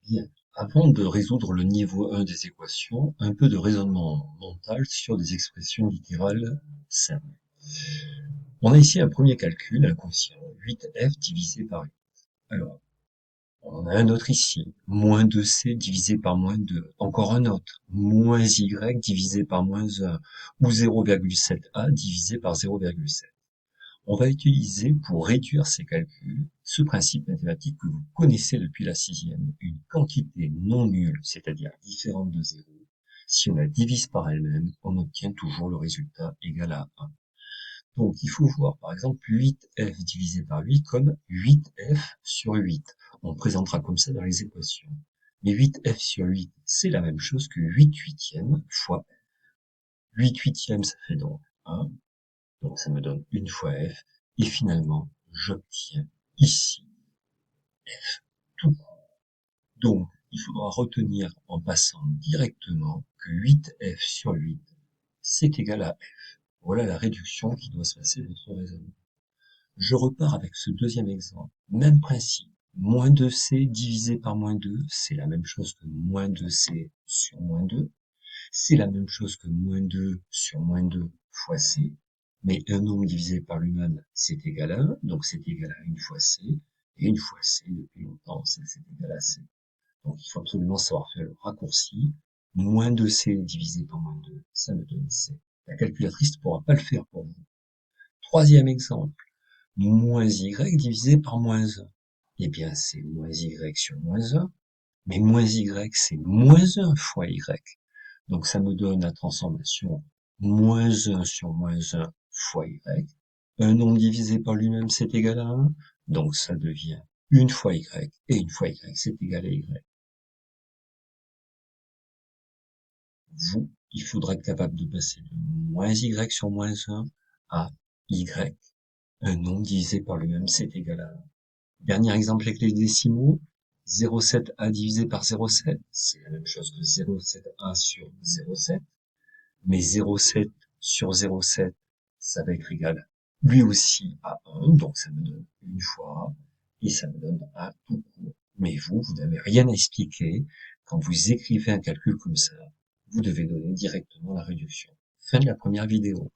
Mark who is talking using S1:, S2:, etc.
S1: Bien. Avant de résoudre le niveau 1 des équations, un peu de raisonnement mental sur des expressions littérales simples. On a ici un premier calcul, un quotient, 8f divisé par 8. Alors, on en a un autre ici, moins 2c divisé par moins 2. Encore un autre, moins y divisé par moins 1, ou 0,7a divisé par 0,7. On va utiliser pour réduire ces calculs ce principe mathématique que vous connaissez depuis la sixième. Une quantité non nulle, c'est-à-dire différente de 0, si on la divise par elle-même, on obtient toujours le résultat égal à 1. Donc il faut voir par exemple 8f divisé par 8 comme 8f sur 8. On présentera comme ça dans les équations. Mais 8f sur 8, c'est la même chose que 8 huitièmes fois f. 8 huitièmes, ça fait donc 1. Donc ça me donne une fois f, et finalement, j'obtiens ici tout court. Donc, il faudra retenir en passant directement que 8f sur 8, c'est égal à f. Voilà la réduction qui doit se passer de notre raisonnement. Je repars avec ce deuxième exemple. Même principe. Moins 2c divisé par moins 2, c'est la même chose que moins 2c sur moins 2. C'est la même chose que moins 2 sur moins 2 fois c. Mais un nombre divisé par lui-même, c'est égal à 1, donc c'est égal à une fois c. Et une fois c, depuis longtemps, c'est égal à c. Donc il faut absolument savoir faire le raccourci. Moins 2c divisé par moins 2, ça me donne c. La calculatrice ne pourra pas le faire pour vous. Troisième exemple. Moins y divisé par moins 1. Eh bien, c'est moins y sur moins 1. Mais moins y, c'est moins 1 fois y. Donc ça me donne la transformation moins 1 sur moins 1 fois y. Un nombre divisé par lui-même, c'est égal à 1. Donc ça devient une fois y, et une fois y, c'est égal à y. Vous, il faudra être capable de passer de moins y sur moins 1 à y. Un nombre divisé par lui-même, c'est égal à 1. Dernier exemple avec les décimaux. 0,7a divisé par 0,7, c'est la même chose que 0,7a sur 0,7. Mais 0,7 sur 0,7, ça va être égal lui aussi à 1, donc ça me donne une fois, et ça me donne A tout court. Mais vous n'avez rien à expliquer. Quand vous écrivez un calcul comme ça, vous devez donner directement la réduction. Fin de la première vidéo.